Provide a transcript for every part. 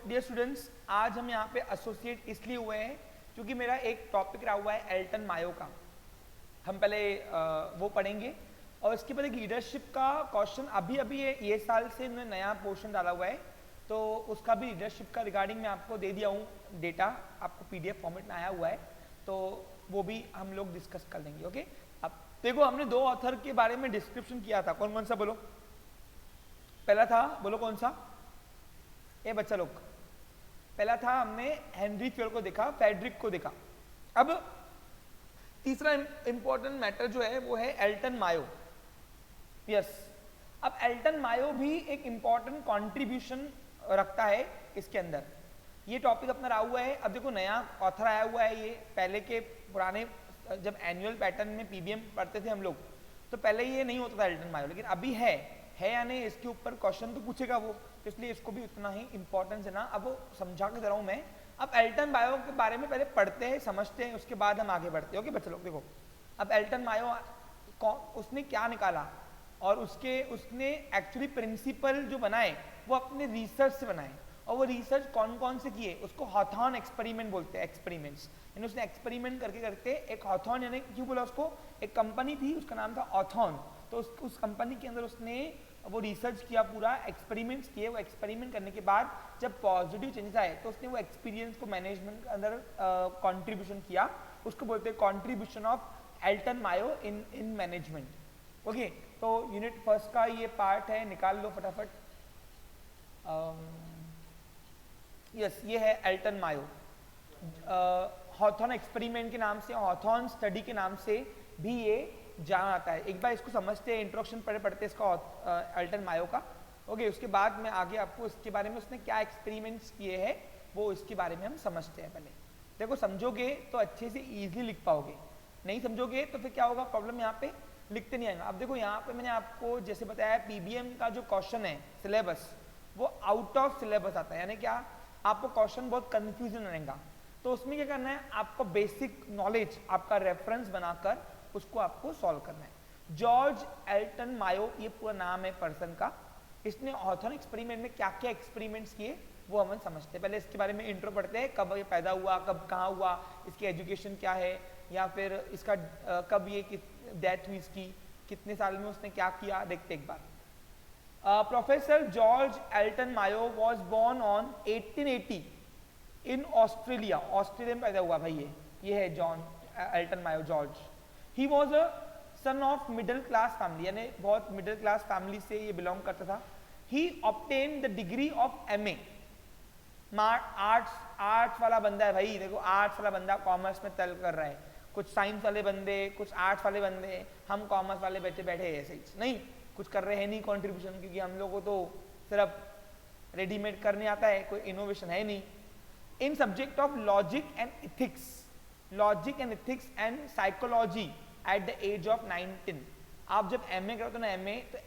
Dear students, आज हम यहाँ पे एसोसिएट इसलिए हुए हैं क्योंकि मेरा एक टॉपिक रहा हुआ है एल्टन मायो का। हम पहले वो पढ़ेंगे और इसके बाद एक लीडरशिप का क्वेश्चन अभी अभी ये साल से इन्होंने नया पोर्शन डाला हुआ है, तो उसका भी लीडरशिप का रिगार्डिंग मैं आपको दे दिया हूँ, डेटा आपको PDF फॉर्मेट में आया हुआ है, तो वो भी हम लोग डिस्कस कर लेंगे। ओके, अब देखो हमने दो ऑथर के बारे में डिस्क्रिप्शन किया था, कौन कौन सा बोलो? पहला था, बोलो कौन सा? ये बच्चा लोग, पहला था हमने हेनरी थ्योर को देखा, फेडरिक को देखा। अब तीसरा इंपॉर्टेंट मैटर जो है वो है एल्टन मायो। यस, अब एल्टन मायो भी एक इंपॉर्टेंट कंट्रीब्यूशन रखता है इसके अंदर। ये टॉपिक अपना रहा हुआ है। अब देखो नया ऑथर आया हुआ है, ये पहले के पुराने जब एनुअल पैटर्न में PBM पढ़ते थे हम लोग, तो पहले ये नहीं होता था एल्टन मायो, लेकिन अभी है या नहीं, इसके ऊपर क्वेश्चन तो पूछेगा वो, तो इसलिए इसको भी उतना ही इंपॉर्टेंस है ना। अब वो समझा के दे रहा हूँ मैं। अब एल्टन मायो के बारे में पहले पढ़ते हैं, समझते हैं, उसके बाद हम आगे बढ़ते हैं। ओके बच्चे लोग, देखो अब एल्टन मायो उसने क्या निकाला और उसने एक्चुअली प्रिंसिपल जो बनाए वो अपने रिसर्च से बनाए, और वो रिसर्च कौन कौन से किए, उसको हॉथॉर्न एक्सपेरिमेंट बोलते हैं। एक्सपेरिमेंट्स यानी उसने एक्सपेरिमेंट करके करते एक हॉथॉर्न, यानी क्यों बोला उसको, एक कंपनी थी उसका नाम था हॉथॉर्न, तो उस कंपनी के अंदर उसने वो रिसर्च किया, पूरा एक्सपेरिमेंट्स किए। वो एक्सपेरिमेंट करने के बाद जब पॉजिटिव चेंजेस आए तो उसने वो एक्सपीरियंस को मैनेजमेंट के अंदर कंट्रीब्यूशन किया, उसको बोलते हैं contribution of Elton Mayo in management. Okay, तो यूनिट फर्स्ट का ये पार्ट है, निकाल लो फटाफट। यस, ये है एल्टन मायो। हॉथॉर्न एक्सपेरिमेंट के नाम से, हॉथॉर्न स्टडी के नाम से भी ये जाना आता है। एक बार इसको समझते हैं, इंट्रोडक्शन पढ़ते इसका एल्टन मायो का। ओके, उसके बाद मैं आगे आपको इसके बारे में उसने क्या एक्सपेरिमेंट्स किए हैं वो इसके बारे में हम समझते हैं। पहले देखो, समझोगे तो अच्छे से ईजिली लिख पाओगे, नहीं समझोगे तो फिर क्या होगा, प्रॉब्लम यहाँ पे लिखते नहीं आएगा। अब देखो यहाँ पे मैंने आपको जैसे बताया, PBM का जो क्वेश्चन है सिलेबस वो आउट ऑफ सिलेबस आता है, यानी क्या आपको क्वेश्चन बहुत कंफ्यूजन रहेगा, तो उसमें क्या करना है, आपको बेसिक नॉलेज, आपका रेफरेंस बनाकर उसको आपको सॉल्व करना है। जॉर्ज एल्टन मायो ये पूरा नाम है पर्सन का। इसने हॉथॉर्न एक्सपेरिमेंट में क्या क्या एक्सपेरिमेंट्स किए वो हम समझते हैं। पहले इसके बारे में इंट्रो पढ़ते हैं, कब ये पैदा हुआ, कब कहाँ हुआ, इसकी एजुकेशन क्या है, या फिर इसका कब ये डेथ हुई, इसकी कितने साल में उसने क्या किया, देखते एक बार। Professor George Elton Mayo was born on 1880 in Australia. Australia में पैदा हुआ भाई, ये है John Elton Mayo George. He was a son of middle class family, यानी बहुत मिडिल क्लास फैमिली से ये बिलोंग करता था। He obtained the degree of MA। Arts वाला बंदा है भाई, देखो आर्ट्स वाला बंदा कॉमर्स में तल कर रहा है, कुछ साइंस वाले बंदे, कुछ आर्ट्स वाले बंदे, हम कॉमर्स वाले बैठे बैठे ऐसे ही नहीं कुछ कर रहे हैं, नहीं कॉन्ट्रीब्यूशन, क्योंकि हम लोग को तो सिर्फ रेडीमेड करने आता है, कोई इनोवेशन है नहीं। In subject of logic and ethics and psychology at the age of 19। आप जब MA करते हो ना, MA तो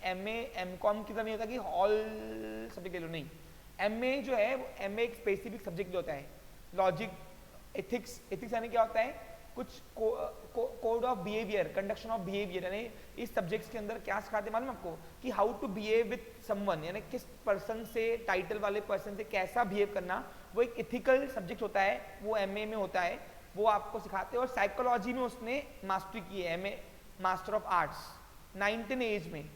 MCOM की तरह नहीं होता कि ऑल सब्जेक्ट ले लो, नहीं। MA जो है वो MA एक स्पेसिफिक सब्जेक्ट होता है, लॉजिक एथिक्स यानी क्या होता है, कुछ code of behaviour, conduction of behaviour, यानी इस सब्जेक्ट्स के अंदर क्या सिखाते हैं मालूम आपको, कि how to behave with someone, यानी किस पर्सन से, टाइटल वाले पर्सन से कैसा बिहेव करना, वो एक इथिकल सब्जेक्ट होता है, वो MA में होता है, वो आपको सिखाते हैं। और साइकोलॉजी में उसने मास्टरी की है, MA master of arts 19 age में,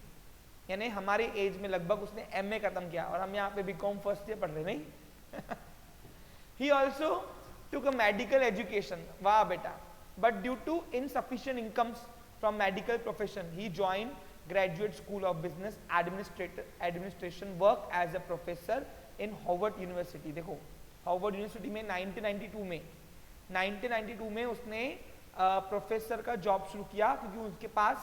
यानी हमारे एज में लगभग उसने MA खत्म किया, और हम यहाँ पे BCom फर्स्ट ईयर पढ़ रहे नहीं। He also took a medical education, वाह बेटा, but due to insufficient incomes from medical profession, he joined graduate school of business administration, work as a professor in Howard University। देखो Harvard university में 1992 में उसने professor का job शुरू किया, क्योंकि उसके पास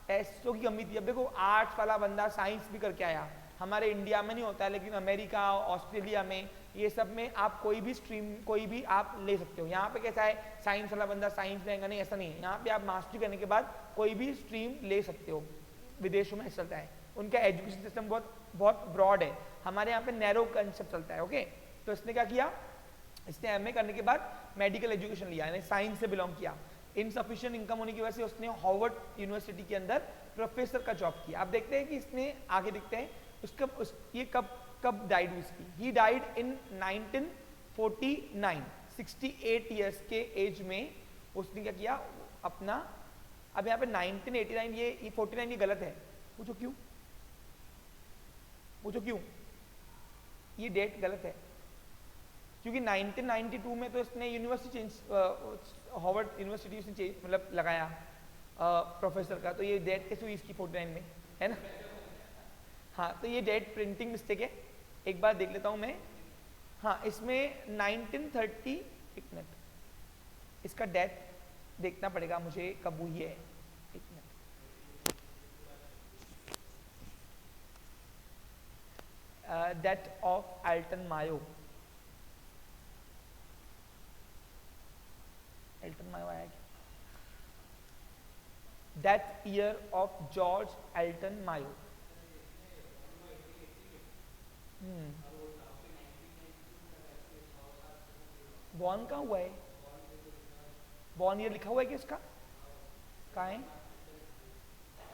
पैसों की कमी थी। अब देखो आर्ट्स वाला बंदा साइंस भी करके आया, हमारे इंडिया में नहीं होता है, लेकिन अमेरिका, ऑस्ट्रेलिया में, ये सब में आप कोई भी स्ट्रीम कोई भी आप ले सकते हो। यहाँ पे कैसा है, साइंस वाला बंदा साइंस लेगा नहीं, ऐसा नहीं है। यहाँ पे आप मास्टरी करने के बाद कोई भी स्ट्रीम ले सकते हो, विदेशों में ऐसा चलता है, उनका एजुकेशन सिस्टम बहुत ब्रॉड है, हमारे यहाँ पे नैरो कंसेप्ट चलता है। ओके, तो इसने क्या किया, इसने MA करने के बाद मेडिकल एजुकेशन लिया, यानी साइंस से बिलोंग किया। इनसफिशिएंट इनकम होने की वजह से उसने हार्वर्ड यूनिवर्सिटी के अंदर प्रोफेसर का जॉब किया। अब देखते हैं कि इसने आगे देखते हैं ये कब कब डाइड हुई इसकी? ही डाइड इन 1949, 68 ईयर्स के एज में उसने क्या किया अपना। अब यहाँ पे 1989 ये 49 ये गलत है, पूछो क्यों, पूछो क्यों ये डेट गलत है? क्योंकि 1992 में तो इसने यूनिवर्सिटी चेंज, हार्वर्ड यूनिवर्सिटी उसने चेंज मतलब लगाया प्रोफेसर का, तो ये डेट कैसे हुई इसकी 49 में, है ना? हाँ, तो ये डेट प्रिंटिंग मिस्टेक है, एक बार देख लेता हूँ मैं। हाँ, इसमें 1930, एक मिनट, इसका डेट देखना पड़ेगा मुझे कब हुई है, एक minute. Death of Elton Mayo, Elton Mayo आया क्या? Death year of George Elton Mayo. Born कहाँ हुआ है? बॉर्न ईयर लिखा हुआ है क्या इसका? कहाँ है?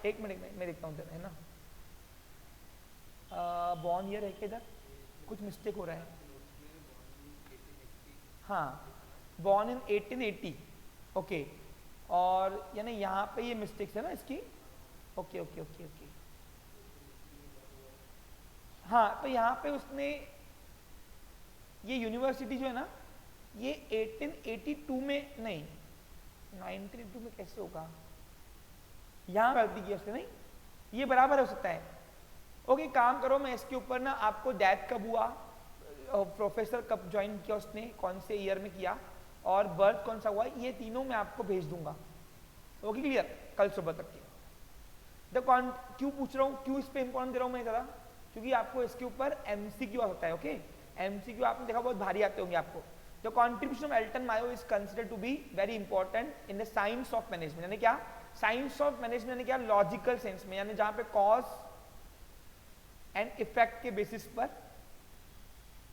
एक मिनट में मैं देखता हूँ इधर, है ना? बॉर्न ईयर है क्या इधर? कुछ मिस्टेक हो रहा है। हाँ, बॉर्न इन 1880, ओके। और यानी यहाँ पे ये मिस्टेक्स है ना इसकी, ओके ओके ओके ओके। हाँ, तो यहाँ पे उसने ये यूनिवर्सिटी जो है ना, ये 1882 में नहीं, 1982 में कैसे होगा? यहाँ गलती की उसने, नहीं ये बराबर हो सकता है। ओके, काम करो, मैं इसके ऊपर ना आपको डेथ कब हुआ, प्रोफेसर कब ज्वाइन किया उसने, कौन से ईयर में किया, और बर्थ कौन सा हुआ, ये तीनों मैं आपको भेज दूंगा। Okay, clear? कल सुबह तक के। क्यों पूछ रहा हूँ, क्यों इस पे इंपॉर्टेंट दे रहा हूँ मैं ज़रा, क्योंकि आपको इसके ऊपर एमसीक्यू आ सकता है। ओके, एमसीक्यू आपने देखा बहुत भारी आते होंगे आपको। The contribution of Elton Mayo is considered to be very important in the science of management. यानी क्या? साइंस ऑफ मैनेजमेंट यानी क्या? लॉजिकल सेंस में, यानी जहां पे कॉज एंड इफेक्ट के बेसिस पर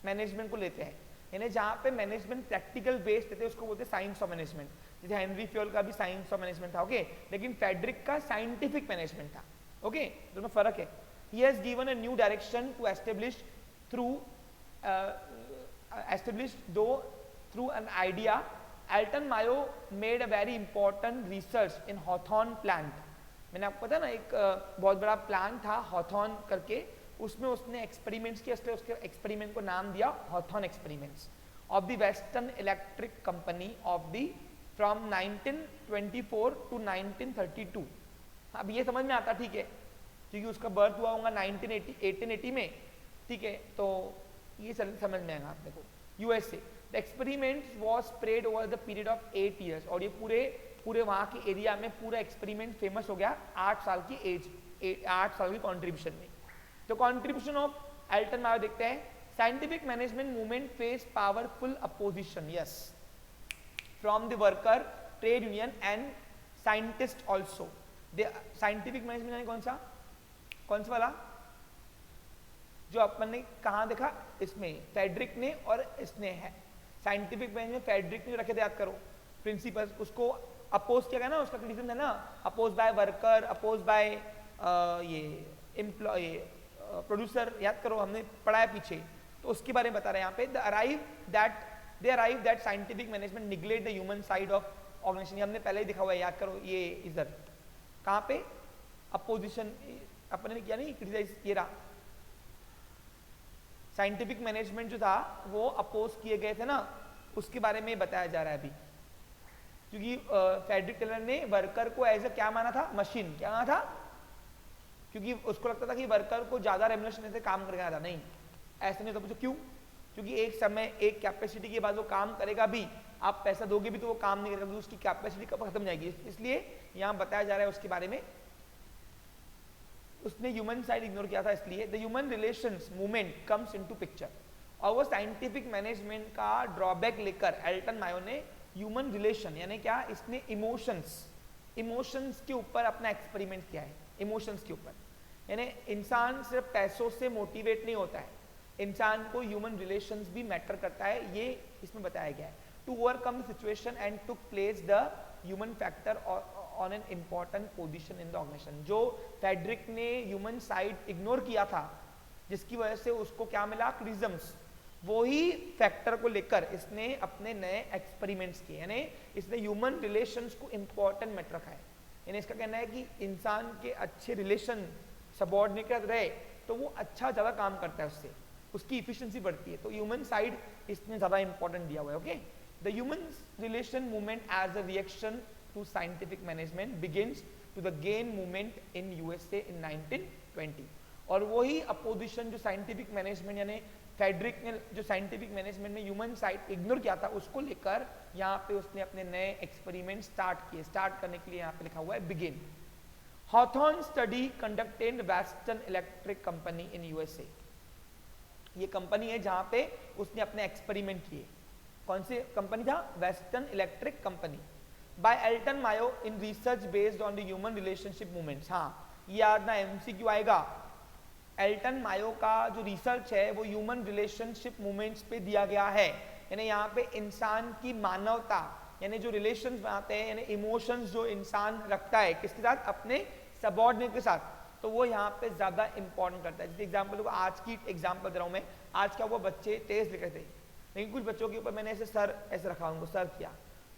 मैनेजमेंट को लेते हैं, यानी जहां पे मैनेजमेंट प्रैक्टिकल बेस्ड लेते हैं उसको बोलते हैं साइंस ऑफ मैनेजमेंट। जैसे हेनरी फ्योल का भी साइंस ऑफ मैनेजमेंट था, ओके, लेकिन फेडरिक का साइंटिफिक मैनेजमेंट था। ओके, दोनों फर्क है। He has given a new direction to establish through an idea. Alton Mayo made a very important research in Hawthorne plant. मैंने आपको पता ना एक बहुत बड़ा प्लांट था हॉथॉर्न करके, उसमें उसने एक्सपेरिमेंट्स किया, इसलिए उसके एक्सपेरिमेंट को नाम दिया Hawthorne experiments of the western Electric company of the from 1924 to 1932। अब ये समझ में आता, ठीक है, क्योंकि उसका बर्थ हुआ होगा 1880 में, ठीक है, तो ये समझ में आएगा आपने को। USA, the experiment was spread over the period of 8 years, और ये पूरे वहाँ के एरिया में पूरा एक्सपेरिमेंट फेमस हो गया 8 साल की एज, 8 साल की कॉन्ट्रीब्यूशन में। तो कॉन्ट्रीब्यूशन ऑफ एल्टन मायो देखते हैं। Scientific management movement face powerful opposition, yes, from the worker, trade union and scientist also. Scientific management यानी कौन सा वाला जो अपन ने कहा देखा, इसमें फेडरिक ने और इसने है। साइंटिफिक मैनेजमेंट फेडरिक ने रखे थे, याद करो प्रिंसिपल्स, उसको अपोज किया गया ना, उसका क्रिटिसिज्म है ना, oppose by worker, oppose by ये एम्प्लॉय, प्रोड्यूसर, याद करो हमने पढ़ा है पीछे, तो उसके बारे में बता रहे हैं यहाँ पे। They arrive that scientific management neglect the human side of organisation, ये हमने पहले ही दिखा हुआ है, याद करो, ये इधर कहाँ पे अपोजिशन अपने ने किया नहीं, क्रिटिसाइज किया रहा। साइंटिफिक मैनेजमेंट जो था वो अपोज किए गए थे ना, उसके बारे में बताया जा रहा है अभी, क्योंकि फेडरिक टेलर ने वर्कर को एज ए क्या माना था, मशीन, क्या माना था, क्योंकि उसको लगता था कि वर्कर को ज्यादा रेम्युनरेशन से काम करके आता, नहीं ऐसा नहीं होता। पूछो क्यों? क्योंकि एक समय एक कैपेसिटी के बाद वो काम करेगा भी, आप पैसा दोगे भी तो वो काम नहीं करेगा, उसकी कैपेसिटी कब खत्म जाएगी, इसलिए यहाँ बताया जा रहा है उसके बारे में। उसने ह्यूमन साइड इग्नोर किया था, इसलिए the human relations movement comes into picture. और वो साइंटिफिक मैनेजमेंट का ड्रॉबैक लेकर एल्टन मायो ने ह्यूमन रिलेशन यानी क्या, इसने इमोशंस के ऊपर अपना एक्सपेरिमेंट किया है, इमोशंस के ऊपर। यानी इंसान सिर्फ पैसों से मोटिवेट नहीं होता है, इंसान को ह्यूमन रिलेशंस भी मैटर करता है, ये इसमें बताया गया है। To overcome the situation and to place the human factor on an important position in the organisation. जो फेडरिक ने ह्यूमन साइड इग्नोर किया था, जिसकी वजह से उसको क्या मिला, क्रिजम्स। वही फैक्टर को लेकर इसने अपने नए एक्सपेरिमेंट्स किए, यानी इसने ह्यूमन रिलेशंस को इंपॉर्टेंट मैटर रखा है। यानी इसका कहना है कि इंसान के अच्छे रिलेशन सबॉर्डिनेट रहे तो वो अच्छा ज़्यादा काम करता है, उससे उसकी इफिशिएंसी बढ़ती है। तो ह्यूमन साइड इसमें ज़्यादा इंपॉर्टेंट दिया हुआ है। Okay, the human relation movement as a reaction to scientific management begins to the gain movement in USA in 1920। और वही अपोजिशन जो साइंटिफिक मैनेजमेंट यानी फेडरिक ने जो साइंटिफिक मैनेजमेंट में ह्यूमन साइड इग्नोर किया था उसको लेकर यहाँ पे उसने अपने नए एक्सपेरिमेंट स्टार्ट किए। स्टार्ट करने के लिए यहाँ पे लिखा हुआ है begin. Hawthorne study conducted Western Electric company in USA. ये कंपनी है जहाँ पे उसने अपने एक्सपेरिमेंट किए। कौन सी कंपनी था, Western Electric company. By Elton Mayo in research based on the human relationship movements. हाँ, ये याद ना एमसीक्यू आएगा। एल्टन मायो का जो रिसर्च है वो ह्यूमन रिलेशनशिप मूवमेंट्स पे दिया गया है। यानी यहाँ पे इंसान की मानवता यानी जो रिलेशंस बनाते हैं यानी इमोशंस जो इंसान रखता है किसके साथ, अपने सबॉर्डिनेट के साथ, तो वो यहाँ पे ज्यादा इंपॉर्टेंट करता है। जैसे एग्जाम्पल, आज की एग्जाम्पल दे रहा हूँ मैं। आज क्या हुआ, बच्चे तेज लिख रहे थे लेकिन कुछ बच्चों के ऊपर मैंने ऐसे सर ऐसे रखा, उनको सर किया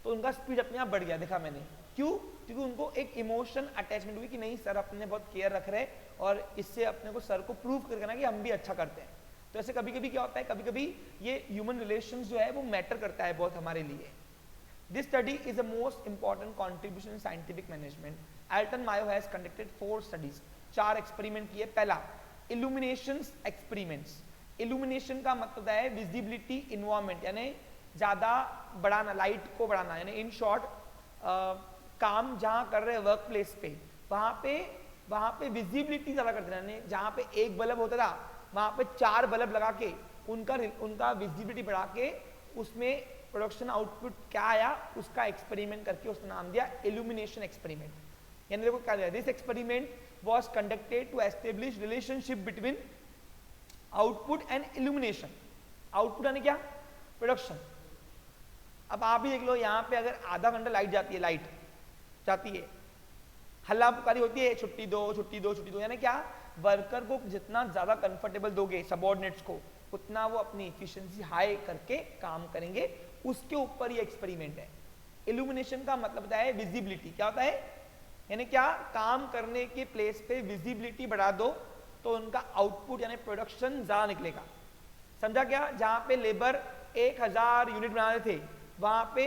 तो उनका स्पीड अपने आप बढ़ गया, देखा मैंने। क्यों, क्योंकि उनको एक इमोशन अटैचमेंट हुई कि नहीं सर अपने बहुत केयर रख रहे हैं और इससे अपने को सर को प्रूव करके ना कि हम भी अच्छा करते हैं। तो ऐसे कभी कभी क्या होता है, कभी कभी ये ह्यूमन रिलेशंस जो है वो मैटर करता है बहुत हमारे लिए। This study is the most important contribution in scientific management. Elton Mayo has conducted 4 studies, 4 experiment किए। पहला, इल्यूमिनेशन एक्सपेरिमेंट्स। इल्यूमिनेशन का मतलब है विजिबिलिटी इन्वायरमेंट, यानी ज्यादा बढ़ाना, लाइट को बढ़ाना। यानी इन शॉर्ट काम जहां कर रहे हैं वर्क प्लेस पे, वहां पे विजिबिलिटी ज्यादा करते हैं। यानी जहां पे एक बल्ब होता था वहां पे 4 बल्ब लगा के उनका विजिबिलिटी बढ़ा के उसमें प्रोडक्शन आउटपुट क्या आया उसका एक्सपेरिमेंट करके उसने नाम दिया इल्यूमिनेशन एक्सपेरिमेंट। यानी देखो क्या दिया, this experiment was conducted to establish relationship between output and illumination। Output यानी क्या, प्रोडक्शन। अब आप ही देख लो, यहाँ पे अगर आधा घंटा लाइट जाती है, हल्ला पुकारी होती है, छुट्टी दो छुट्टी दो छुट्टी दो। यानी क्या, वर्कर को जितना ज्यादा कंफर्टेबल दोगे सबॉर्डिनेट्स को, उतना वो अपनी एफिशिएंसी हाई करके काम करेंगे। उसके ऊपर ये एक्सपेरिमेंट है। इल्यूमिनेशन का मतलब होता है विजिबिलिटी। क्या होता है, यानी क्या, काम करने के प्लेस पे विजिबिलिटी बढ़ा दो तो उनका आउटपुट यानी प्रोडक्शन ज्यादा निकलेगा। समझा क्या, जहां पे लेबर 1000 यूनिट बना रहे थे वहां पे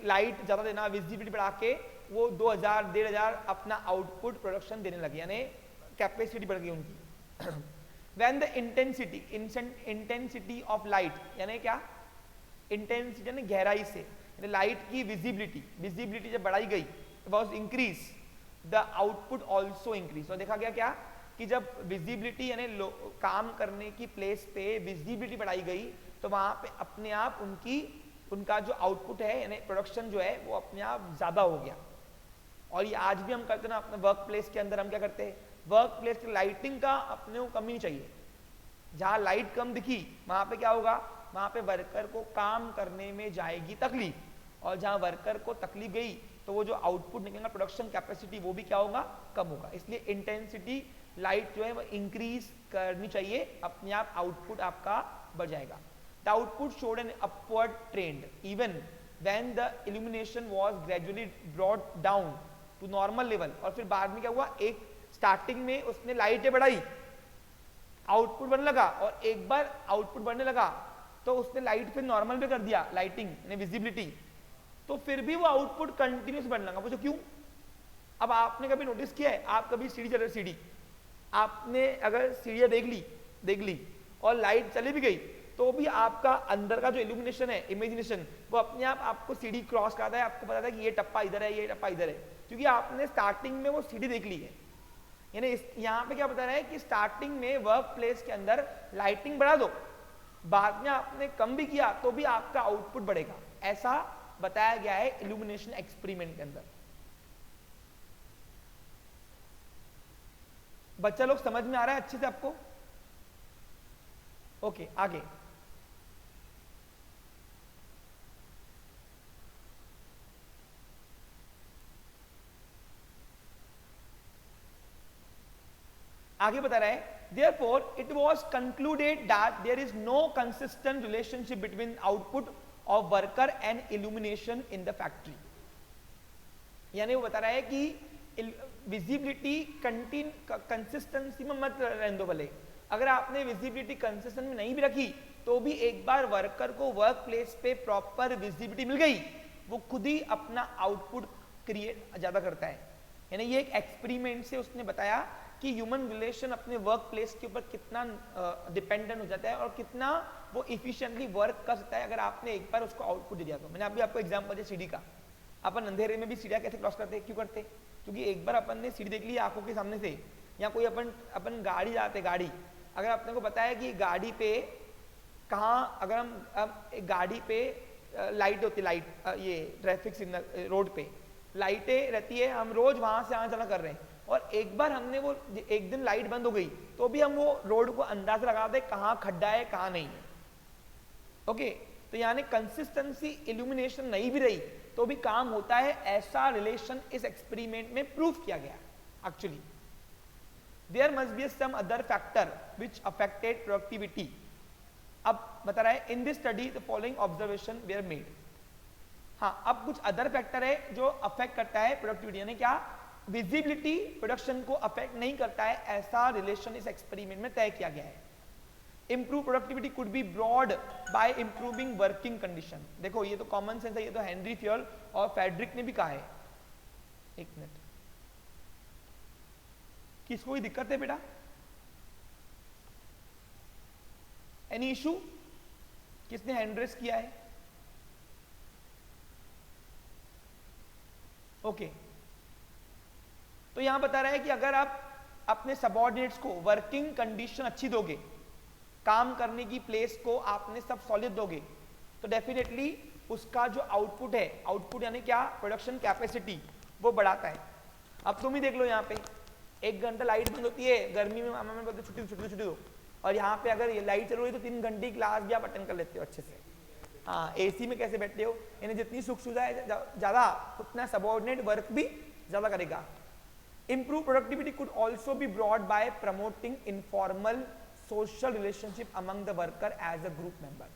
लाइट ज्यादा देना, विजिबिलिटी बढ़ा के वो 2000 1500 अपना आउटपुट प्रोडक्शन देने लगे, यानी कैपेसिटी बढ़ गई उनकी। When the intensity of light, यानी क्या, इंटेंसिटी यानी गहराई से, यानी लाइट की विजिबिलिटी जब बढ़ाई गई was increase, the output also increase। और देखा गया क्या कि जब विजिबिलिटी यानी काम करने की प्लेस पे विजिबिलिटी बढ़ाई गई तो वहां पे अपने आप उनका जो आउटपुट है यानी प्रोडक्शन जो है वो अपने आप ज्यादा हो गया। और ये आज भी हम करते हैं ना अपने वर्क प्लेस के अंदर। हम क्या करते हैं, वर्क प्लेस की लाइटिंग का अपने को कमी नहीं चाहिए। जहां लाइट कम दिखी वहां पे क्या होगा, वहां पे वर्कर को काम करने में जाएगी तकलीफ, और जहां वर्कर को तकलीफ गई तो वो जो आउटपुट निकलेगा प्रोडक्शन कैपेसिटी वो भी क्या होगा, कम होगा। इसलिए इंटेंसिटी लाइट जो है वो इंक्रीज करनी चाहिए, अपने आप आउटपुट आपका बढ़ जाएगा। The output showed an upward trend even when the illumination was gradually brought down to normal level. और फिर बाद में क्या हुआ, एक स्टार्टिंग में उसने लाइटें बढ़ाई, आउटपुट बढ़ने लगा, और एक बार आउटपुट बढ़ने लगा तो उसने लाइट फिर नॉर्मल पे कर दिया, लाइटिंग यानी विजिबिलिटी, तो फिर भी वो आउटपुट कंटिन्यूस बढ़ने लगा। पूछो क्यों? अब आपने कभी नोटिस किया है, आप कभी सीढ़ी चल रहे, सीढ़ी आपने अगर सीढ़ियां देख ली और लाइट चली भी गई तो भी आपका अंदर का जो इल्यूमिनेशन है, इमेजिनेशन, वो अपने आप आपको सीढ़ी क्रॉस कराता है, आपको पता है कि ये टप्पा इधर है, ये टप्पा इधर है, क्योंकि आपने स्टार्टिंग में वो सीढ़ी देख ली है। यानी यहाँ पे क्या बता रहा है कि स्टार्टिंग में वर्क प्लेस के अंदर लाइटिंग बढ़ा दो, बाद में आपने कम भी किया तो भी आपका आउटपुट बढ़ेगा। ऐसा बताया गया है इल्यूमिनेशन एक्सपेरिमेंट के अंदर। बच्चा लोग समझ में आ रहा है अच्छे से आपको? ओके, आगे। आगे बता रहा है Therefore, it was concluded that there is no consistent relationship between output of worker and illumination in the factory. यानी वो बता रहा है कि विजिबिलिटी कंसिस्टेंसी में मत रहने दो भले, अगर आपने विजिबिलिटी कंसिस्टेंट में नहीं भी रखी तो भी एक बार वर्कर को वर्क प्लेस पे प्रॉपर विजिबिलिटी मिल गई, वो खुद ही अपना आउटपुट क्रिएट ज्यादा करता है। यानी ये एक एक्सपेरिमेंट से उसने बताया कि ह्यूमन रिलेशन अपने वर्क प्लेस के ऊपर कितना डिपेंडेंट हो जाता है और कितना वो इफिशिएंटली वर्क कर सकता है अगर आपने एक बार उसको आउटपुट दे दिया तो। मैंने अभी आपको एग्जांपल दिया सीढ़ी का, अपन अंधेरे में भी सीढ़ियां कैसे क्रॉस करते हैं, क्यों करते? क्योंकि एक बार अपन ने सीढ़ी देख ली आंखों के सामने से, या कोई अपन गाड़ी जाते, गाड़ी अगर अपने को पता है कि गाड़ी पे कहाँ, अगर हम एक गाड़ी पे लाइट होती, लाइट ये ट्रैफिक सिग्नल रोड पे लाइटें रहती है, हम रोज वहां से आना जाना कर रहे हैं और एक बार हमने वो एक दिन लाइट बंद हो गई तो भी हम वो रोड को अंदाजा लगाते कहाँ खड्डा है कहाँ नहीं है। ओके, तो यानी कंसिस्टेंसी इल्यूमिनेशन नहीं भी रही तो भी काम होता है, ऐसा रिलेशन इस एक्सपेरिमेंट में प्रूव किया गया। Actually there must be some other factor which affected productivity. अब बता रहा है in this study the following observation were made. हाँ, अब कुछ अदर फैक्टर है जो अफेक्ट करता है प्रोडक्टिविटी, यानी क्या? विजिबिलिटी प्रोडक्शन को अफेक्ट नहीं करता है, ऐसा रिलेशन इस एक्सपेरिमेंट में तय किया गया है। Improve productivity could be brought by improving working condition. देखो ये तो कॉमन सेंस है, ये तो हेनरी फ्योल और फेडरिक ने भी कहा है। एक मिनट, किसको कोई दिक्कत है बेटा? Any issue? किसने हैंड रेस किया है? ओके, तो यहां बता रहा है कि अगर आप अपने सबऑर्डिनेट्स को वर्किंग कंडीशन अच्छी दोगे, काम करने की प्लेस को आपने सब सॉलिड दोगे, तो डेफिनेटली उसका जो आउटपुट है, आउटपुट यानी क्या? प्रोडक्शन कैपेसिटी, वो बढ़ाता है। अब तुम ही देख लो, यहाँ पे 1 घंटा लाइट बंद होती है, गर्मी में मामा में बोलते छुट्टी दो, और यहाँ पे अगर ये लाइट चल रही है तो 3 घंटे क्लास भी आप अटेंड कर लेते हो अच्छे से। हाँ, एसी में कैसे बैठते हो, यानी जितनी सुख सुविधा है ज्यादा उतना सबऑर्डिनेट वर्क भी ज्यादा करेगा। Improve productivity could also be brought by promoting informal social relationship among the worker as a group member।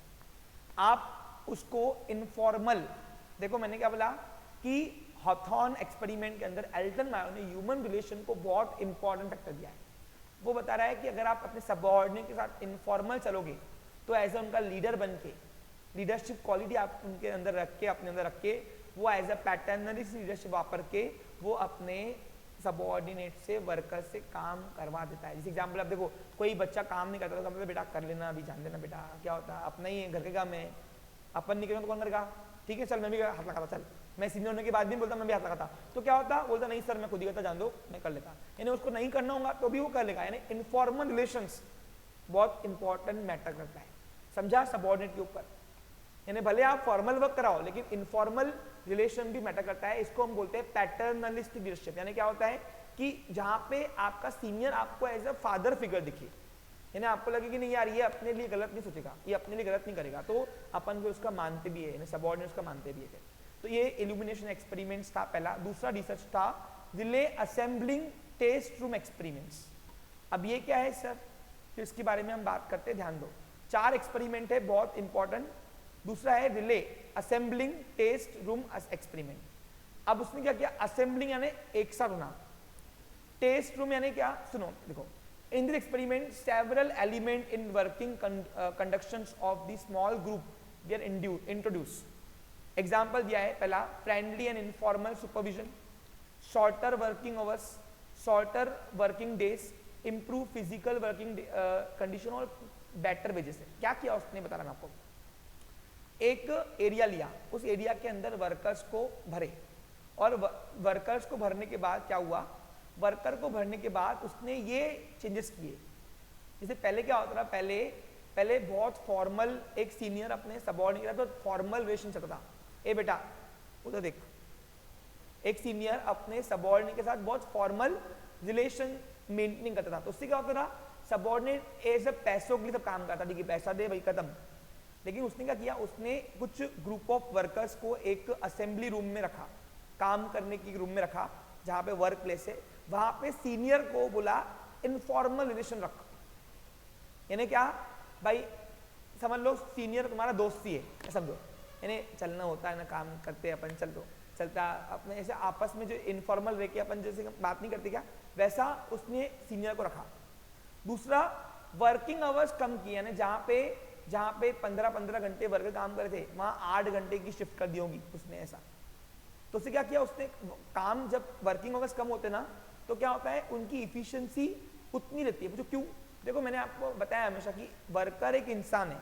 आप उसको informal, देखो मैंने क्या बोला कि हॉथॉर्न एक्सपेरिमेंट के अंदर एल्टन मायो ने ह्यूमन रिलेशन को बहुत इंपॉर्टेंट फैक्टर दिया है। वो बता रहा है कि अगर आप अपने सबऑर्डिनेट के साथ इनफॉर्मल चलोगे तो एज उनका लीडर बन के, लीडरशिप क्वालिटी आप उनके अंदर रख के, अपने अंदर रख के, वो एज अ पैटर्नरिस्ट लीडरशिप वापर के वो अपने सबऑर्डिनेट से, वर्कर से काम करवा देता है। जैसे एग्जाम्पल आप देखो, कोई बच्चा काम नहीं करता तो मतलब बेटा कर लेना, अभी जान लेना बेटा, क्या होता है, अपना ही घर के काम है, अपन नहीं करें तो कौन करेगा? ठीक है चल मैं भी हाथ लगाता, चल मैं सीनियर होने के बाद भी बोलता मैं भी हाथ लगाता, तो क्या होता? बोलता नहीं सर मैं खुद ही करता, जान दो मैं कर लेता। यानी उसको नहीं करना होगा तो भी वो कर लेगा। यानी इनफॉर्मल रिलेशंस बहुत इंपॉर्टेंट मैटर करता है, समझा? सबऑर्डिनेट के ऊपर, यानी भले आप फॉर्मल वर्क कराओ लेकिन इनफॉर्मल रिलेशन भी मैटर करता है। इसको हम बोलते हैं पैटर्नलिस्टिक लीडरशिप। यानी क्या होता है कि जहां पे आपका सीनियर आपको एज अ फादर फिगर दिखे, यानी आपको लगे कि नहीं यार ये अपने लिए गलत नहीं सोचेगा, ये अपने लिए गलत नहीं करेगा, तो अपन भी उसका मानते भी है, यानी सबऑर्डिनेट उसका मानते भी है। तो ये इल्यूमिनेशन एक्सपेरिमेंट्स था पहला। दूसरा रिसर्च था relay assembling test room experiments. अब ये क्या है सर, तो इसके बारे में हम बात करते हैं, ध्यान दो। 4 एक्सपेरिमेंट है बहुत इंपॉर्टेंट। दूसरा है relay assembling test room experiment. अब उसने क्या किया? असेंबलिंग यानी एक साथ होना, टेस्ट रूम यानी क्या? सुनो देखो, in this experiment several element in working conditions of the small group we are introduce. Example दिया है पहला, friendly and informal supervision, shorter working hours, shorter working days, improve physical working condition और better wages. क्या किया उसने बता रहा मैं आपको। एक एरिया लिया, उस एरिया के अंदर वर्कर्स को भरे, और वर्कर्स को भरने के बाद क्या हुआ? वर्कर को भरने के बाद उसने ये चेंजेस किए। जैसे पहले क्या होता था, पहले बहुत फॉर्मल, एक सीनियर अपने सबऑर्डिनेट के साथ तो फॉर्मल रिलेशन चलता था। ए बेटा उधर देख, एक सीनियर अपने सबऑर्डिनेट के साथ बहुत फॉर्मल रिलेशन मेंटेन करता था। तो उससे क्या होता था? सबऑर्डिनेट एज पैसों के लिए सब काम करता, ठीक है पैसा दे भाई खत्म। लेकिन उसने क्या किया? उसने कुछ ग्रुप ऑफ वर्कर्स को एक असेंबली रूम में रखा, काम करने की रूम में रखा, जहां पे वर्क प्लेस है, वहां पे सीनियर को बोला इनफॉर्मल रिलेशन रख, यानी क्या भाई, समझ लो सीनियर तुम्हारा दोस्त ही है, समझो, यानी चलना होता है ना, काम करते हैं अपन, चलता अपने ऐसे आपस में जो इनफॉर्मल रह के अपन जैसे बात नहीं करते क्या, वैसा उसने सीनियर को रखा। दूसरा, वर्किंग आवर्स कम किए, यानी जहाँ पे 15-15 घंटे वर्कर काम करते थे वहाँ 8 घंटे की शिफ्ट कर दी होगी उसने, ऐसा। तो उससे क्या किया उसने, काम जब वर्किंग आवर्स कम होते ना तो क्या होता है, उनकी इफिशियंसी उतनी रहती है। जो क्यों, देखो मैंने आपको बताया हमेशा कि वर्कर एक इंसान है,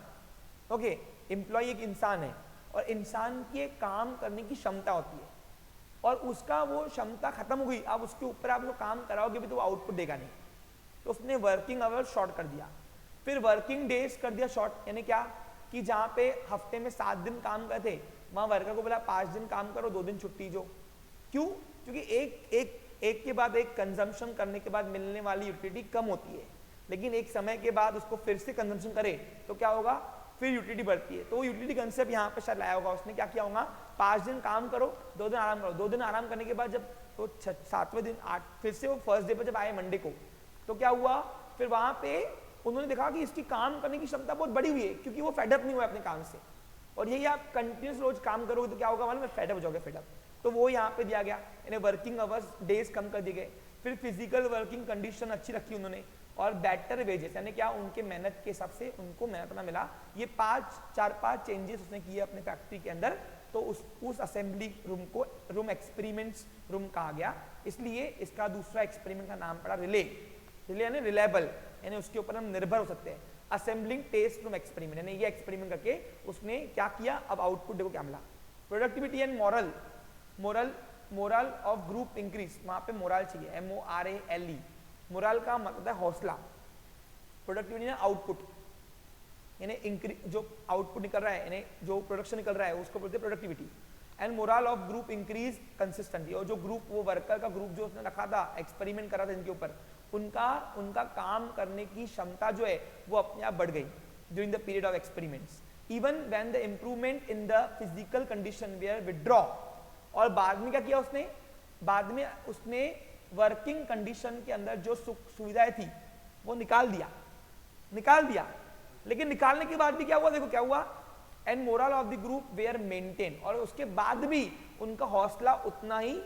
ओके, एम्प्लॉय एक इंसान है, और इंसान की एक काम करने की क्षमता होती है, और उसका वो क्षमता खत्म हो गई, अब उसके ऊपर आप जो काम कराओगे भी तो वो आउटपुट देगा नहीं। तो उसने वर्किंग आवर्स शॉर्ट कर दिया। फिर वर्किंग डेज कर दिया शॉर्ट, यानी क्या कि जहाँ पे हफ्ते में 7 दिन काम करते वहाँ वर्कर को बोला 5 दिन काम करो, 2 दिन छुट्टी। जो क्यों, क्योंकि एक के बाद एक कंजम्पशन करने के बाद मिलने वाली यूटिलिटी कम होती है, लेकिन एक समय के बाद उसको फिर से कंजम्पशन करे तो क्या होगा, फिर यूटिलिटी बढ़ती है। तो वो यूटिलिटी कंसेप्ट यहाँ पे शायद लाया होगा उसने। क्या किया होगा, 5 दिन काम करो, 2 दिन आराम करो। 2 दिन आराम करने के बाद जब वो 7वें दिन फिर से वो फर्स्ट डे पर जब आए मंडे को, तो क्या हुआ, फिर वहां पे उन्होंने देखा कि इसकी काम करने की क्षमता बहुत बड़ी हुई है, क्योंकि वो फेडअप नहीं हुआ अपने काम से। और यही आप कंटिन्यूस रोज काम करोगे तो क्या होगा मालूम है, फेडअप हो जाओगे, फेडअप। तो वो यहाँ पे दिया गया, इन्हें वर्किंग आवर्स डेज कम कर दिए गए। फिर फिजिकल वर्किंग कंडीशन अच्छी रखी उन्होंने, और बेटर वेजेस, यानी क्या उनके मेहनत के हिसाब से उनको मेहनत ना मिला। ये 4-5 चेंजेस उसने किए अपने फैक्ट्री के अंदर। तो उस असेंबली रूम को रूम एक्सपेरिमेंट्स रूम कहा गया, इसलिए इसका दूसरा एक्सपेरिमेंट का नाम पड़ा रिले। रिले यानी रिलायबल, यानी उसके ऊपर हम निर्भर हो सकते हैं। असेंबलिंग टेस्ट रूम एक्सपेरिमेंट, यानी ये एक्सपेरिमेंट करके उसने क्या किया, अब आउटपुट देखो क्या मिला। Productivity and morale of group increase, वहां पे मोरल चाहिए, MORALE। मोरल का मतलब है हौसला, प्रोडक्टिविटी ना आउटपुट, यानी जो आउटपुट निकल रहा है, यानी जो प्रोडक्शन निकल रहा है उसको बोलते हैं productivity. And morale of group increase consistently, और जो ग्रुप, वो वर्कर का ग्रुप जो उसने रखा था, एक्सपेरिमेंट करा था इनके ऊपर, उनका काम करने की क्षमता जो है वो अपने आप बढ़ गई during the period of experiments, even when the improvement in the physical condition were withdraw. और बाद में क्या किया उसने, बाद में उसने वर्किंग कंडीशन के अंदर जो सुविधाएं थी वो निकाल दिया। लेकिन निकालने के बाद भी क्या हुआ, देखो क्या हुआ, and morale of the group were maintain, और उसके बाद भी उनका हौसला उतना ही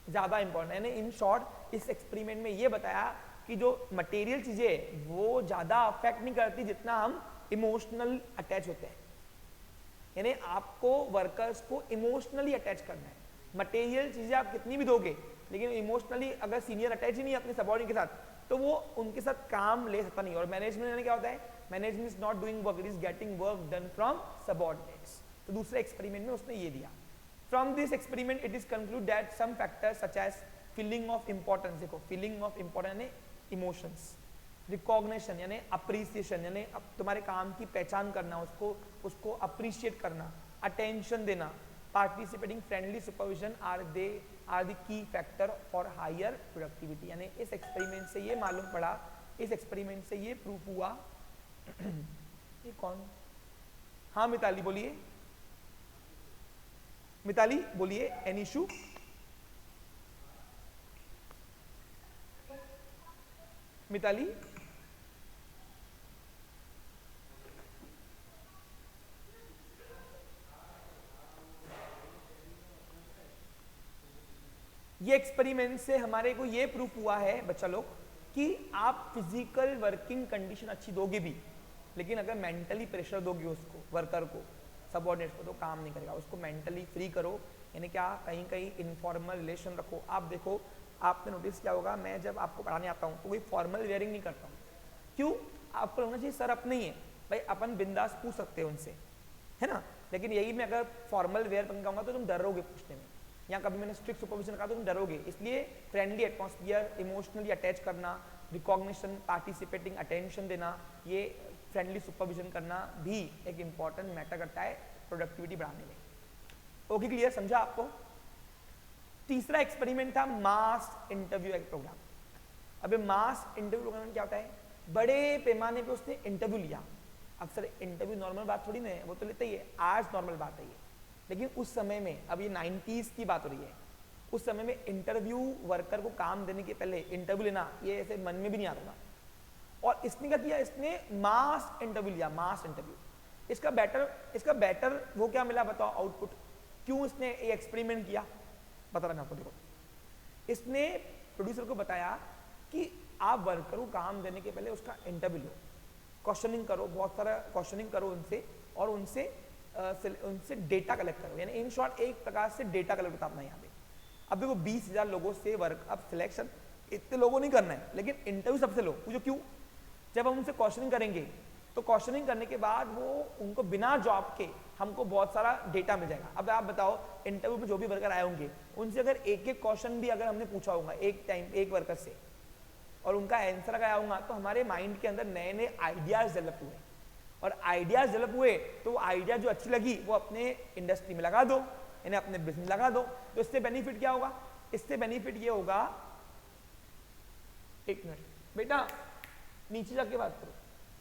ज्यादा इंपॉर्टेंट। यानी इन शॉर्ट इस एक्सपेरिमेंट में ये बताया कि जो मटेरियल चीजें वो ज्यादा अफेक्ट नहीं करती जितना हम इमोशनल अटैच होते हैं। यानी आपको वर्कर्स को इमोशनली अटैच करना है। मटेरियल चीजें आप कितनी भी दोगे, लेकिन इमोशनली अगर सीनियर अटैच ही नहीं है अपने सबॉर्डिनेट के साथ, तो वो उनके साथ काम ले सकता नहीं। और मैनेजमेंट यानी क्या होता है, management is not doing work, it is getting work done from subordinates. तो दूसरे एक्सपेरिमेंट में उसने ये दिया। From this experiment, it is concluded that some factors such as feeling of importance, देखो feeling of importance यानी emotions, recognition यानी appreciation यानी तुम्हारे काम की पहचान करना, उसको appreciate करना, attention देना, participating friendly supervision are the key factor for higher productivity। यानी इस एक्सपेरिमेंट से ये मालूम पड़ा, इस एक्सपेरिमेंट से ये प्रूफ हुआ। ये कौन, हाँ मिताली बोलिए, मिताली बोलिए, एनी इशू? मिताली ये एक्सपेरिमेंट से हमारे को ये प्रूफ हुआ है बच्चा लोग कि आप फिजिकल वर्किंग कंडीशन अच्छी दोगे भी, लेकिन अगर मेंटली प्रेशर दोगे उसको, वर्कर को, सबऑर्डिनेट्स को, तो काम नहीं करेगा। उसको मेंटली फ्री करो, यानी क्या, कहीं कहीं इनफॉर्मल रिलेशन रखो। आप देखो, आपने नोटिस किया होगा, मैं जब आपको पढ़ाने आता हूँ तो कोई फॉर्मल वेयरिंग नहीं करता हूँ। क्यों, आपको लगना चाहिए सर अपने ही है, भाई अपन बिंदास पूछ सकते हैं उनसे, है ना। लेकिन यही मैं अगर फॉर्मल वेयर पहन कहूँगा तो तुम डरोगे पूछने में, या कभी मैंने स्ट्रिक्ट सुपरविजन कहा तो तुम डरोगे। इसलिए फ्रेंडली एटमॉस्फेयर, इमोशनली अटैच करना, रिकॉग्निशन, पार्टिसिपेटिंग, अटेंशन देना, ये फ्रेंडली सुपरविजन करना भी एक इंपॉर्टेंट मैटर करता है प्रोडक्टिविटी बढ़ाने में। ओके, क्लियर, समझा आपको? तीसरा एक्सपेरिमेंट था मास इंटरव्यू प्रोग्राम। अबे मास इंटरव्यू प्रोग्राम क्या होता है, बड़े पैमाने पे उसने इंटरव्यू लिया। अक्सर इंटरव्यू नॉर्मल बात थोड़ी ना है, वो तो लेते ही है, आज नॉर्मल बात है ये, लेकिन उस समय में, अब ये 90s की बात हो रही है, उस समय में इंटरव्यू वर्कर को काम देने के पहले इंटरव्यू लेना, ये ऐसे मन में भी नहीं आता था। और इसने क्या किया, इसने मास इंटरव्यू लिया, मास इंटरव्यू। इसका बेटर वो क्या मिला बताओ आउटपुट, क्यों इसने ये एक्सपेरिमेंट किया बता रहा मैं आपको। देखो इसने प्रोड्यूसर को बताया कि आप वर्कर को काम देने के पहले उसका इंटरव्यू लो, क्वेश्चनिंग करो, बहुत सारा क्वेश्चनिंग करो उनसे, और उनसे डेटा कलेक्ट करो, यानी इन शॉर्ट एक प्रकार से डेटा कलेक्ट होता अपना यहाँ पे। अब देखो 20,000 लोगों से वर्क, अब सिलेक्शन इतने लोगों नहीं करना है, लेकिन इंटरव्यू सबसे लो। पूछो क्यों? जब हम उनसे क्वेश्चनिंग करेंगे तो क्वेश्चनिंग करने के बाद वो उनको बिना जॉब के हमको बहुत सारा डेटा मिल जाएगा। अब आप बताओ इंटरव्यू में जो भी वर्कर आए होंगे उनसे अगर एक एक क्वेश्चन भी अगर हमने पूछा होगा एक टाइम एक वर्कर से और उनका आंसर अगर आया होगा तो हमारे माइंड के अंदर नए नए आइडियाज डेवलप हुए, और आइडियाज डेवलप हुए तो वो आइडिया जो अच्छी लगी वो अपने इंडस्ट्री में लगा दो, यानी अपने बिजनेस लगा दो। तो इससे बेनिफिट क्या होगा? इससे बेनिफिट ये होगा, एक मिनट बेटा नीचे जाके बात करो,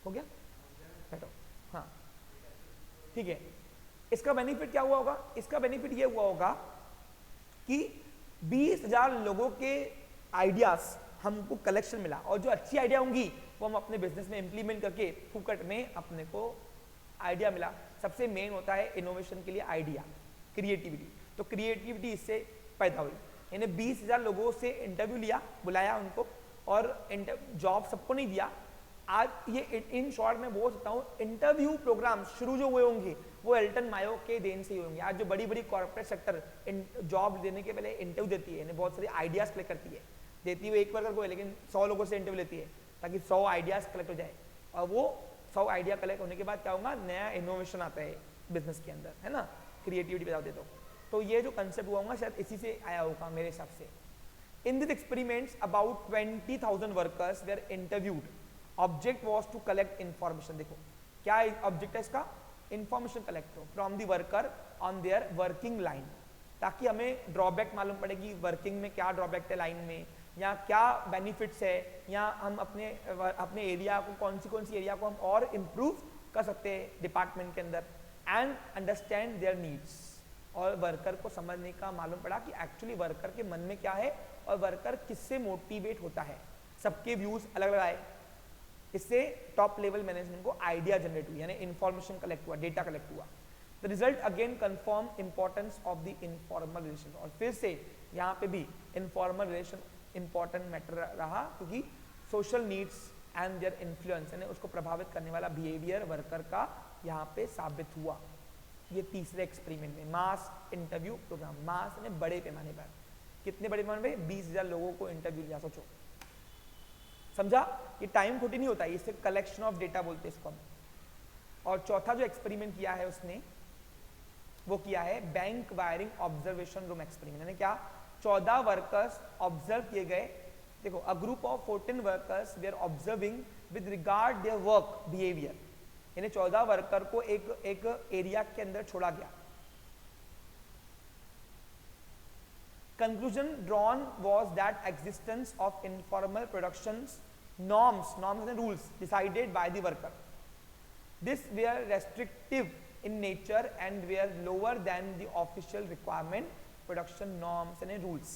हो गया बैठो, हाँ ठीक है। इसका बेनिफिट क्या हुआ होगा? इसका बेनिफिट ये हुआ होगा कि 20,000 लोगों के आइडियाज हमको कलेक्शन मिला, और जो अच्छी आइडिया होंगी वो हम अपने बिजनेस में इंप्लीमेंट करके फुकट में अपने को आइडिया मिला। सबसे मेन होता है इनोवेशन के लिए आइडिया, क्रिएटिविटी। तो क्रिएटिविटी इससे पैदा हुई, यानी 20,000 लोगों से इंटरव्यू लिया, बुलाया उनको, और जॉब सबको नहीं दिया। आज ये इन शॉर्ट में बोल सकता हूँ इंटरव्यू प्रोग्राम शुरू जो हुए होंगे वो एल्टन मायो के देन से ही होंगे। आज जो बड़ी बड़ी कॉर्पोरेट सेक्टर जॉब देने के पहले इंटरव्यू देती है, बहुत सारी आइडियाज कलेक्ट करती है, देती है एक वर्कर को, लेकिन 100 लोगों से इंटरव्यू लेती है ताकि 100 आइडियाज कलेक्ट हो जाए, और वो 100 आइडिया कलेक्ट होने के बाद क्या होगा, नया इनोवेशन आता है बिजनेस के अंदर, है ना, क्रिएटिविटी बता देते हो। तो ये जो कंसेप्ट हुआ होगा शायद इसी से आया होगा मेरे हिसाब से। In this experiments about 20,000 workers were interviewed. Object was to collect information. देखो क्या ऑब्जेक्ट है इसका, इन्फॉर्मेशन कलेक्ट करो from the worker on their working line, ताकि हमें ड्रॉबैक मालूम पड़ेगी वर्किंग में क्या ड्रॉबैक है लाइन में, या क्या बेनिफिट्स है, या हम अपने एरिया को कौन सी एरिया को हम और इम्प्रूव कर सकते हैं डिपार्टमेंट के अंदर, एंड अंडरस्टैंड देयर नीड्स। और वर्कर को समझने का मालूम पड़ा कि एक्चुअली वर्कर के मन में क्या है और वर्कर किससे मोटिवेट होता है। सबके व्यूज अलग अलग आए, इससे टॉप लेवल मैनेजमेंट को आइडिया जनरेट हुई, यानी इन्फॉर्मेशन कलेक्ट हुआ, डेटा कलेक्ट हुआ। The result again confirm importance of the informal relation. और फिर से यहाँ पे भी इनफॉर्मल रिलेशन इंपॉर्टेंट मैटर रहा, क्योंकि social needs and their influence, यानी उसको प्रभावित करने वाला बिहेवियर वर्कर का यहाँ पे साबित हुआ। ये तीसरे एक्सपेरिमेंट में मास इंटरव्यू प्रोग्राम, मास यानी बड़े पैमाने पर। कितने बड़े पैमाने पर? 20,000 लोगों को इंटरव्यू लिया, सोचो, समझा? ये टाइम खोटी नहीं होता, इसे कलेक्शन ऑफ डेटा बोलते हैं इसको हम। और चौथा जो एक्सपेरिमेंट किया है उसने, वो किया है bank wiring observation room experiment. यानी क्या, 14 वर्कर्स ऑब्जर्व किए गए। देखो, a group of 14 workers they are observing with regard their work behaviour, यानी 14 वर्कर को एक एरिया के अंदर छोड़ा गया। Conclusion drawn was that existence of informal productions norms and rules decided by the worker. This were restrictive in nature and were lower than the official requirement production norms and rules.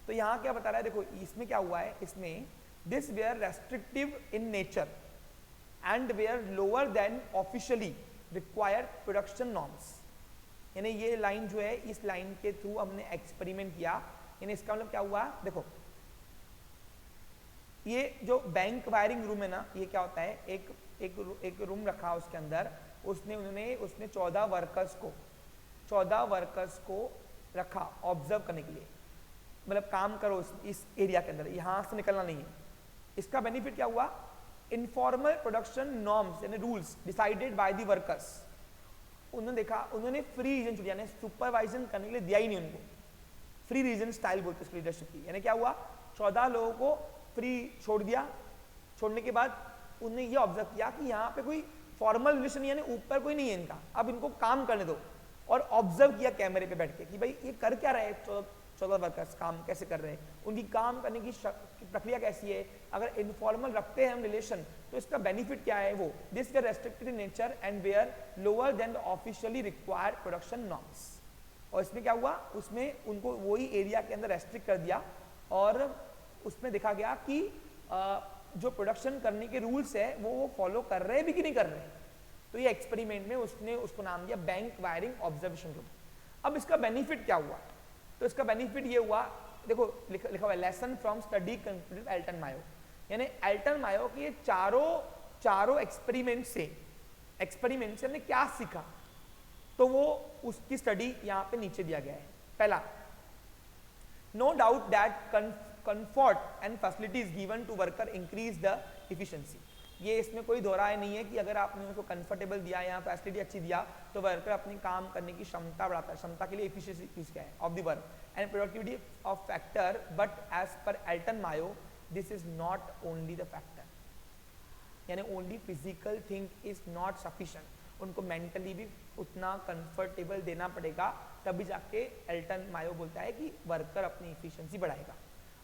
तो यहाँ क्या बता रहा है, देखो इसमें क्या हुआ है, इसमें this were restrictive in nature and were lower than officially required production norms. यानी ये लाइन जो है, इस लाइन के थ्रू हमने एक्सपेरिमेंट किया, यानी इसका मतलब क्या हुआ, देखो ये जो बैंक वायरिंग रूम है ना, ये क्या होता है, एक रूम रखा उसके अंदर, उसने 14 वर्कर्स को रखा ऑब्जर्व करने के लिए, मतलब काम करो इस एरिया के अंदर, यहां से निकलना नहीं है। इसका बेनिफिट क्या हुआ, इनफॉर्मल प्रोडक्शन नॉर्म्स यानी rules decided by the workers. उन्होंने देखा, उन्होंने फ्री रीजन छोड़, यानी सुपरवाइजन करने के लिए दिया ही नहीं उनको, फ्री रीजन स्टाइल बोलते हैं लीडरशिप की। यानी क्या हुआ, 14 लोगों को फ्री छोड़ दिया, छोड़ने के बाद उन्होंने ये ऑब्जर्व किया कि यहाँ पे कोई फॉर्मल रिलेशन यानी ऊपर कोई नहीं है इनका, अब इनको काम करने दो। और ऑब्जर्व किया कैमरे पे बैठ के कि भाई ये कर क्या रहे हैं, 14 वर्कर्स काम कैसे कर रहे हैं, उनकी काम करने की प्रक्रिया कैसी है, अगर इनफॉर्मल रखते हैं हम रिलेशन तो इसका बेनिफिट क्या है। वो this way restricted in nature and were lower than the officially required production norms. और इसमें क्या हुआ, उसमें उनको वही एरिया के अंदर रेस्ट्रिक्ट कर दिया, और उसमें देखा गया कि जो प्रोडक्शन करने के रूल्स है वो फॉलो कर रहे हैं भी कि नहीं कर रहे हैं। तो ये एक्सपेरिमेंट में उसने उसको नाम दिया बैंक वायरिंग ऑब्जर्वेशन रूम। अब इसका बेनिफिट क्या हुआ? तो इसका बेनिफिट ये हुआ, देखो लिखा हुआ है lesson from study concluded Elton Mayo, यानी एल्टन मायो के चारों एक्सपेरिमेंट से हमने क्या सीखा, तो वो उसकी स्टडी यहाँ पे नीचे दिया गया है। पहला, no doubt that comfort and facilities given to worker increase the efficiency. ये इसमें कोई दोहराए नहीं है कि अगर आपने उसको कंफर्टेबल दिया या फैसिलिटी अच्छी दिया तो वर्कर अपनी काम करने की क्षमता बढ़ाता है। क्षमता के लिए एफिशिएंसी यूज क्या है of the work and productivity of factor, but as per Elton Mayo this is not only the factor, यानी only physical thing is not sufficient. उनको मेंटली भी उतना कंफर्टेबल देना पड़ेगा, तभी जाके एल्टन मायो बोलता है कि वर्कर अपनी एफिशिएंसी बढ़ाएगा।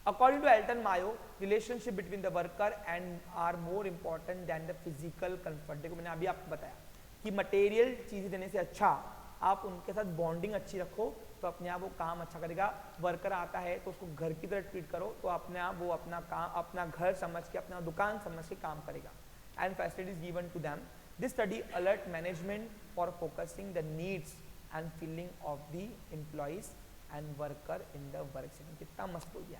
According to Elton Mayo, relationship between the worker and are more important than the physical comfort। देखो मैंने अभी आपको बताया कि मटेरियल चीज़ें देने से अच्छा आप उनके साथ बॉन्डिंग अच्छी रखो तो अपने आप वो काम अच्छा करेगा। वर्कर आता है तो उसको घर की तरह ट्रीट करो तो अपने आप वो अपना काम अपना घर समझ के अपना दुकान समझ के काम करेगा। And facilities given to them, this study alert management for focusing the needs and feeling of the employees and worker in the work setting. कितना मस्त हो गया,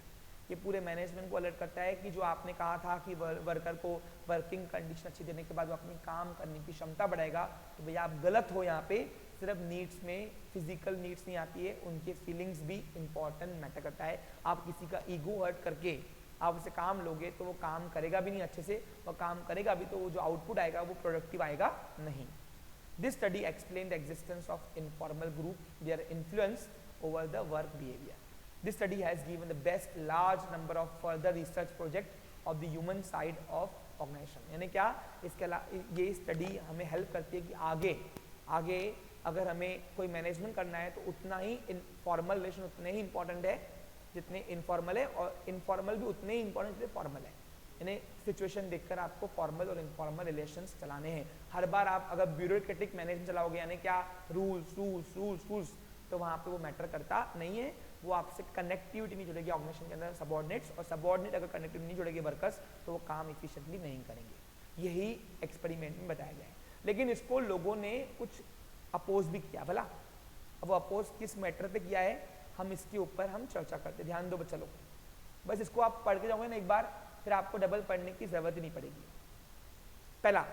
ये पूरे मैनेजमेंट को अलर्ट करता है कि जो आपने कहा था कि वर्कर को वर्किंग कंडीशन अच्छी देने के बाद वो अपनी काम करने की क्षमता बढ़ाएगा, तो भैया आप गलत हो। यहाँ पे सिर्फ नीड्स में फिजिकल नीड्स नहीं आती है, उनके फीलिंग्स भी इंपॉर्टेंट मैटर करता है। आप किसी का ईगो हर्ट करके आप उसे काम लोगे तो वो काम करेगा भी नहीं अच्छे से, वो काम करेगा भी तो वो जो आउटपुट आएगा वो प्रोडक्टिव आएगा नहीं। This study explain the existence of informal group, their influence over the work behaviour. This study has given the best large number of further research project of the human side of organization। यानी क्या, इसके ये study हमें help करती है कि आगे अगर हमें कोई मैनेजमेंट करना है तो उतना ही इनफॉर्मल रिलेशन उतने ही इंपॉर्टेंट है जितने इनफॉर्मल है, और इनफॉर्मल भी उतने ही इंपॉर्टेंट जितने फॉर्मल है। यानी सिचुएशन देखकर आपको फॉर्मल और इनफॉर्मल रिलेशंस चलाने हैं। हर बार आप अगर ब्यूरोक्रेटिक मैनेजमेंट चलाओगे, यानी क्या रूल्स, तो वहाँ पे वो मैटर करता नहीं है। वो आपसे कनेक्टिविटी नहीं जुड़ेगी ऑर्गेनाइजेशन के अंदर सबऑर्डिनेट्स, और सबऑर्डिनेट अगर कनेक्टिविटी नहीं जुड़ेगी वर्कर्स तो वो काम इफिशिएंटली नहीं करेंगे। यही एक्सपेरिमेंट में बताया गया है। लेकिन इसको लोगों ने कुछ अपोज भी किया भला। अब वो अपोज किस मैटर पे किया है हम इसके ऊपर हम चर्चा करते। ध्यान दो बच्चा लोग, बस इसको आप पढ़ के जाओगे ना एक बार, फिर आपको डबल पढ़ने की जरूरत ही नहीं पड़ेगी। पहला,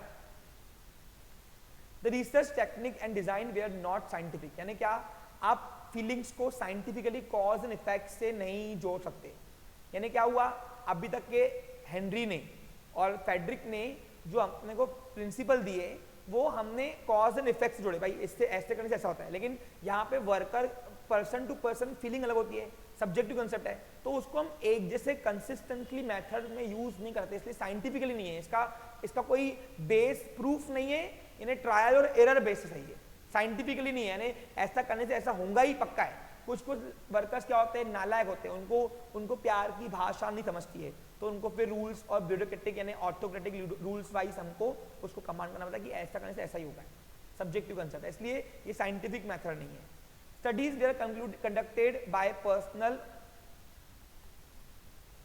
the research technique and design were not scientific, यानी क्या, आप फीलिंग्स को साइंटिफिकली कॉज एंड इफेक्ट से नहीं जोड़ सकते। यानी क्या हुआ, अभी तक के हेनरी ने और फेडरिक ने जो अपने को प्रिंसिपल दिए वो हमने कॉज एंड इफेक्ट से जोड़े, भाई इससे ऐसे करने से ऐसा होता है। लेकिन यहाँ पे worker person to person feeling अलग होती है, सब्जेक्टिव कंसेप्ट है, तो उसको हम एक जैसे कंसिस्टेंटली मेथड में यूज नहीं करते, इसलिए साइंटिफिकली नहीं है। इसका कोई बेस प्रूफ नहीं है, इन्हें ट्रायल और एरर बेसिस है, ये साइंटिफिकली नहीं है। यानी ऐसा करने से ऐसा होगा ही पक्का है। कुछ वर्कर्स क्या होते हैं, नालायक होते हैं, उनको प्यार की भाषा नहीं समझती है, तो उनको फिर रूल्स और ब्यूरोक्रेटिक यानी ऑर्थोक्रेटिक रूल्स वाइज हमको उसको कमांड करना पड़ता है कि ऐसा करने से ऐसा ही होगा। सब्जेक्टिव कंसेप्ट है, इसलिए ये साइंटिफिक मेथड नहीं है। Studies there conducted by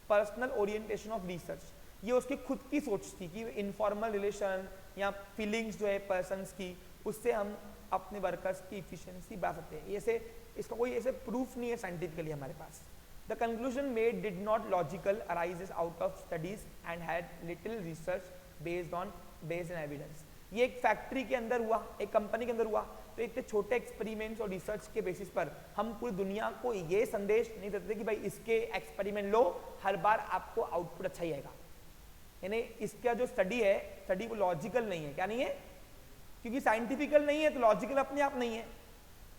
personal orientation of research, ये उसकी खुद की सोच थी कि इनफॉर्मल रिलेशन या फीलिंग्स जो है पर्सन्स की, उससे हम अपने वर्कर्स की इफिशिएंसी बढ़ा सकते हैं। ऐसे इसका कोई ऐसे प्रूफ नहीं है साइंटिफिकली हमारे पास। The conclusion made did not logical arises out of studies and had little research based in evidence. ये एक फैक्ट्री के अंदर हुआ, एक कंपनी के अंदर हुआ, तो इतने छोटे एक्सपेरिमेंट्स और रिसर्च के बेसिस पर हम पूरी दुनिया को ये संदेश नहीं देते कि भाई इसके एक्सपेरिमेंट लो, हर बार आपको आउटपुट अच्छा ही आएगा। यानी इसका जो स्टडी है, स्टडी वो लॉजिकल नहीं है। क्या नहीं है? क्योंकि साइंटिफिकल नहीं है तो लॉजिकल अपने आप नहीं है,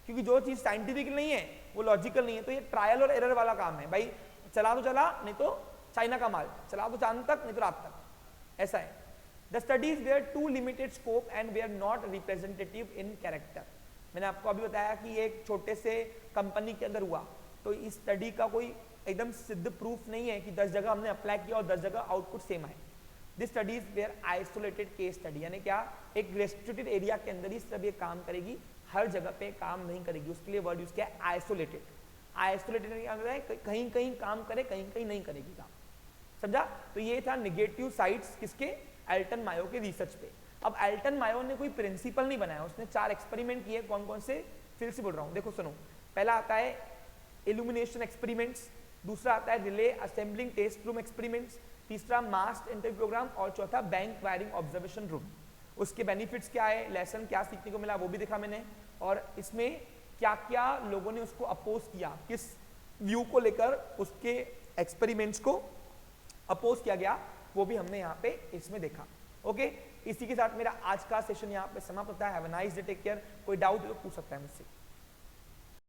क्योंकि जो चीज साइंटिफिकल नहीं है वो लॉजिकल नहीं है। तो ये ट्रायल और एरर वाला काम है, भाई चला तो चला, नहीं तो चाइना का माल, चला तो चांद तक नहीं तो रात तक, ऐसा है। The studies were too limited scope and were not representative in character. मैंने आपको अभी बताया कि ये एक छोटे से कंपनी के अंदर हुआ, तो इस स्टडी का कोई एकदम सिद्ध प्रूफ नहीं है कि 10 जगह हमने अप्लाई किया और 10 जगह आउटपुट सेम आए। This studies were isolated case study, यानी क्या, एक रेस्ट्रिक्टेड एरिया के अंदर ही सब ये काम करेगी, हर जगह पे काम नहीं करेगी। उसके लिए वर्ड यूज किया है आइसोलेटेड। आइसोलेटेड क्या होता है, कहीं कहीं काम करे, कहीं कहीं नहीं करेगी काम। समझा? तो ये था निगेटिव साइड्स किसके, एल्टन मायो के रिसर्च पे। अब एल्टन मायो ने कोई प्रिंसिपल नहीं बनाया, उसने 4 एक्सपेरिमेंट किए। कौन कौन से, फिर से बोल रहा हूँ, देखो सुनो। पहला आता है इल्यूमिनेशन एक्सपेरिमेंट्स, दूसरा आता है relay assembling test room experiments, तीसरा मास्ड इंटरव्यू प्रोग्राम और चौथा बैंक वायरिंग ऑब्जर्वेशन रूम। उसके बेनिफिट्स क्या है, लेसन क्या सीखने को मिला वो भी दिखा मैंने, और इसमें क्या क्या लोगों ने उसको अपोज किया, किस व्यू को लेकर उसके एक्सपेरिमेंट्स को अपोज किया गया, वो भी हमने यहाँ पे इसमें देखा। ओके, इसी के साथ मेरा आज का सेशन यहाँ पे समाप्त होता है। Have a nice day, take care. कोई डाउट तो पूछ सकता है मुझसे।